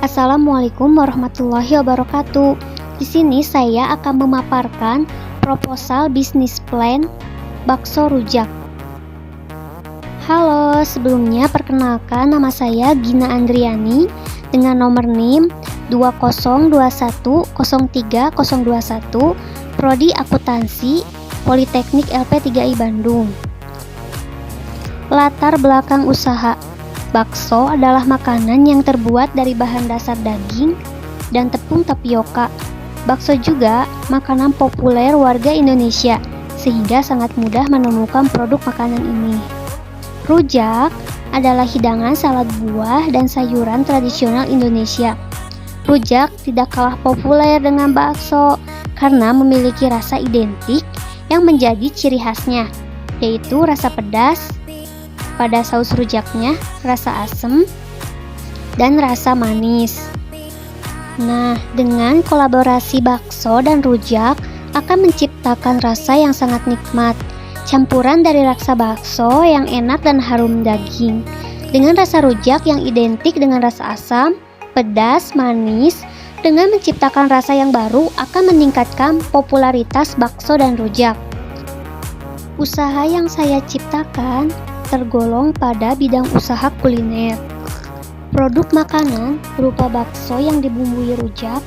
Assalamualaikum warahmatullahi wabarakatuh. Di sini saya akan memaparkan proposal bisnis plan bakso rujak. Halo, sebelumnya perkenalkan nama saya Gina Andriani dengan nomor NIM 20210303021, Prodi Akuntansi, Politeknik LP3I Bandung. Latar belakang usaha. Bakso adalah makanan yang terbuat dari bahan dasar daging dan tepung tapioka. Bakso juga makanan populer warga Indonesia, sehingga sangat mudah menemukan produk makanan ini. Rujak adalah hidangan salad buah dan sayuran tradisional Indonesia. Rujak tidak kalah populer dengan bakso karena memiliki rasa identik yang menjadi ciri khasnya, yaitu rasa pedas pada saus rujaknya, rasa asam, dan rasa manis. Nah, dengan kolaborasi bakso dan rujak akan menciptakan rasa yang sangat nikmat. Campuran dari rasa bakso yang enak dan harum daging, dengan rasa rujak yang identik dengan rasa asam, pedas, manis, dengan menciptakan rasa yang baru akan meningkatkan popularitas bakso dan rujak. Usaha yang saya ciptakan tergolong pada bidang usaha kuliner. Produk makanan berupa bakso yang dibumbui rujak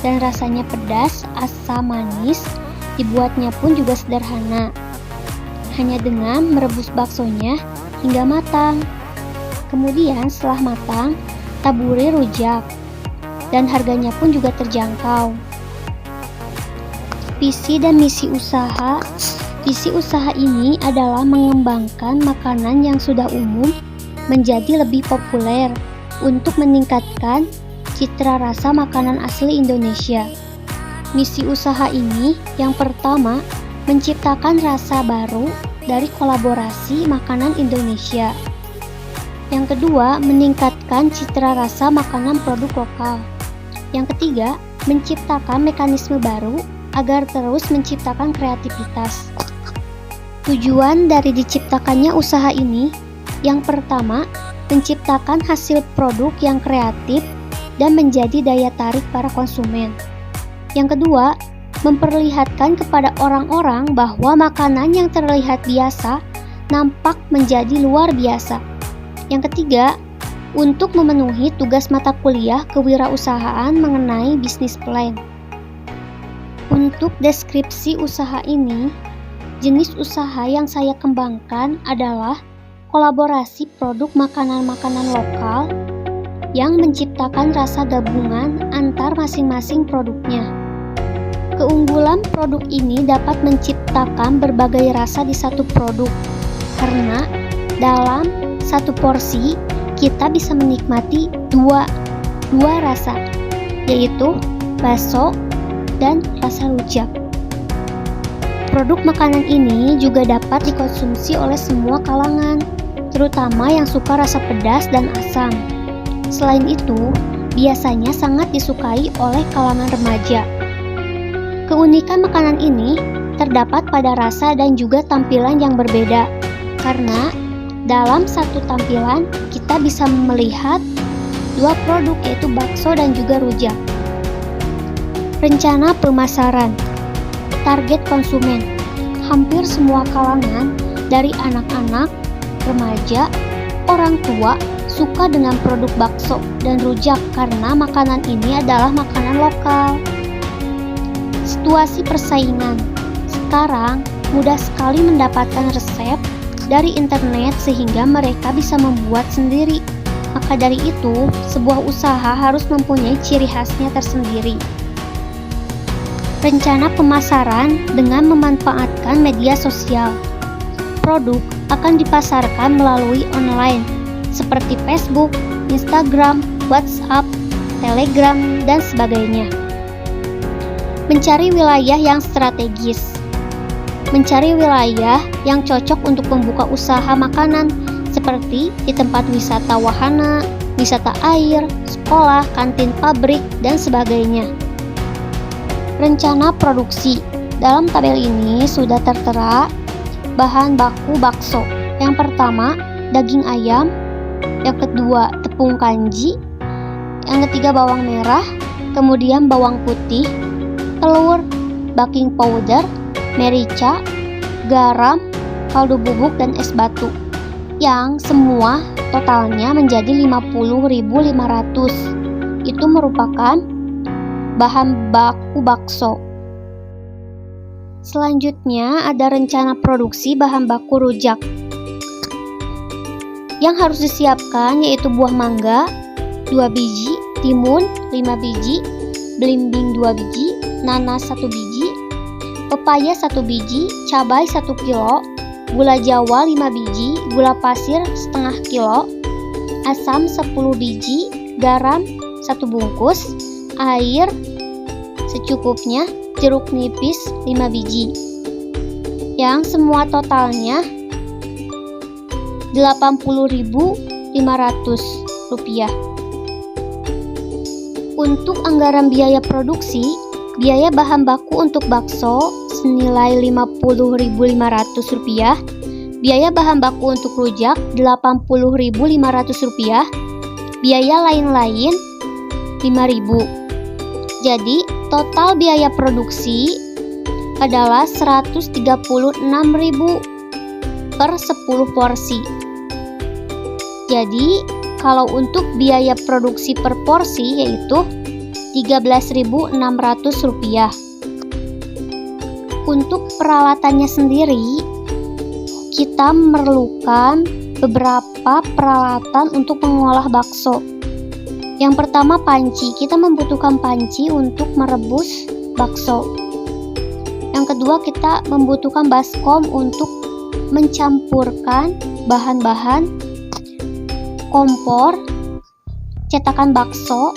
dan rasanya pedas, asam, manis. Dibuatnya pun juga sederhana, hanya dengan merebus baksonya hingga matang. Kemudian setelah matang, taburi rujak, dan harganya pun juga terjangkau. Visi dan misi usaha. Visi usaha ini adalah mengembangkan makanan yang sudah umum menjadi lebih populer untuk meningkatkan citra rasa makanan asli Indonesia. Misi usaha ini yang pertama, menciptakan rasa baru dari kolaborasi makanan Indonesia. Yang kedua, meningkatkan citra rasa makanan produk lokal. Yang ketiga, menciptakan mekanisme baru agar terus menciptakan kreativitas. Tujuan dari diciptakannya usaha ini, yang pertama, menciptakan hasil produk yang kreatif dan menjadi daya tarik para konsumen. Yang kedua, memperlihatkan kepada orang-orang bahwa makanan yang terlihat biasa nampak menjadi luar biasa. Yang ketiga, untuk memenuhi tugas mata kuliah kewirausahaan mengenai bisnis plan. Untuk deskripsi usaha ini, jenis usaha yang saya kembangkan adalah kolaborasi produk makanan-makanan lokal yang menciptakan rasa gabungan antar masing-masing produknya. Keunggulan produk ini dapat menciptakan berbagai rasa di satu produk, karena dalam satu porsi kita bisa menikmati dua rasa, yaitu bakso dan rasa rujak. Produk makanan ini juga dapat dikonsumsi oleh semua kalangan, terutama yang suka rasa pedas dan asam. Selain itu, biasanya sangat disukai oleh kalangan remaja. Keunikan makanan ini terdapat pada rasa dan juga tampilan yang berbeda, karena dalam satu tampilan kita bisa melihat dua produk, yaitu bakso dan juga rujak. Rencana pemasaran. Target konsumen, hampir semua kalangan dari anak-anak, remaja, orang tua suka dengan produk bakso dan rujak karena makanan ini adalah makanan lokal. Situasi persaingan. Sekarang mudah sekali mendapatkan resep dari internet sehingga mereka bisa membuat sendiri. Maka dari itu, sebuah usaha harus mempunyai ciri khasnya tersendiri. Rencana pemasaran dengan memanfaatkan media sosial. Produk akan dipasarkan melalui online seperti Facebook, Instagram, WhatsApp, Telegram, dan sebagainya. Mencari wilayah yang strategis. Mencari wilayah yang cocok untuk membuka usaha makanan seperti di tempat wisata wahana, wisata air, sekolah, kantin pabrik, dan sebagainya. Rencana produksi. Dalam tabel ini sudah tertera bahan baku bakso. Yang pertama, daging ayam. Yang kedua, tepung kanji. Yang ketiga bawang merah, kemudian bawang putih, telur, baking powder, merica, garam, kaldu bubuk, dan es batu. Yang semua totalnya menjadi 50.500. Itu merupakan bahan baku bakso. Selanjutnya ada rencana produksi bahan baku rujak. Yang harus disiapkan yaitu buah mangga 2 biji, timun 5 biji, belimbing 2 biji, nanas 1 biji, pepaya 1 biji, cabai 1 kilo, gula jawa 5 biji, gula pasir setengah kilo, asam 10 biji, garam 1 bungkus, air secukupnya, jeruk nipis 5 biji. Yang semua totalnya 80.500 rupiah. Untuk anggaran biaya produksi, biaya bahan baku untuk bakso senilai 50.500 rupiah, biaya bahan baku untuk rujak 80.500 rupiah, biaya lain-lain 5.000. Jadi total biaya produksi adalah 136.000 per 10 porsi. Jadi kalau untuk biaya produksi per porsi yaitu 13.600 rupiah. Untuk peralatannya sendiri, kita memerlukan beberapa peralatan untuk mengolah bakso. Yang pertama panci, kita membutuhkan panci untuk merebus bakso. Yang kedua kita membutuhkan baskom untuk mencampurkan bahan-bahan, kompor, cetakan bakso,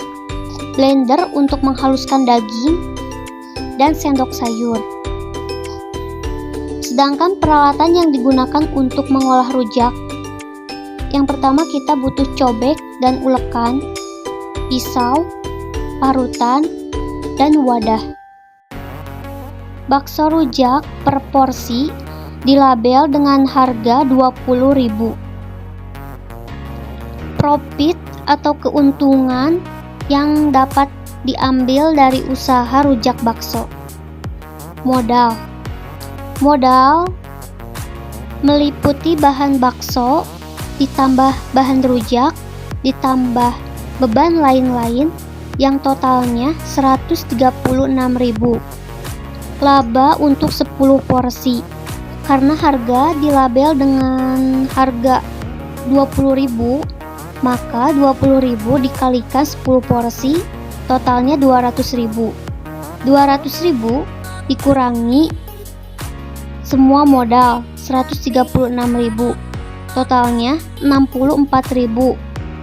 blender untuk menghaluskan daging, dan sendok sayur. Sedangkan peralatan yang digunakan untuk mengolah rujak, yang pertama kita butuh cobek dan ulekan, pisau, parutan, dan wadah. Bakso rujak per porsi dilabel dengan harga 20.000. Profit atau keuntungan yang dapat diambil dari usaha rujak bakso. Modal meliputi bahan bakso, ditambah bahan rujak, ditambah beban lain-lain yang totalnya 136.000. Laba untuk 10 porsi. Karena harga dilabel dengan harga 20.000, maka 20.000 dikalikan 10 porsi, totalnya 200.000. 200.000 dikurangi semua modal 136.000, totalnya 64.000.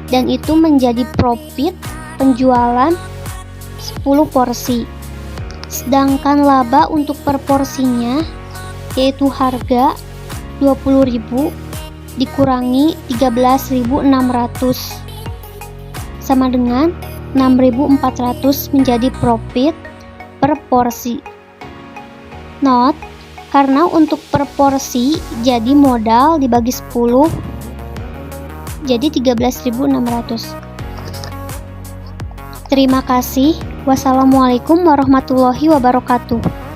Dan itu menjadi profit penjualan 10 porsi. Sedangkan laba untuk per porsinya yaitu harga 20.000 dikurangi 13.600 sama dengan 6.400 menjadi profit per porsi. Note, karena untuk per porsi jadi modal dibagi 10 jadi 13.600. Terima kasih. Wassalamualaikum warahmatullahi wabarakatuh.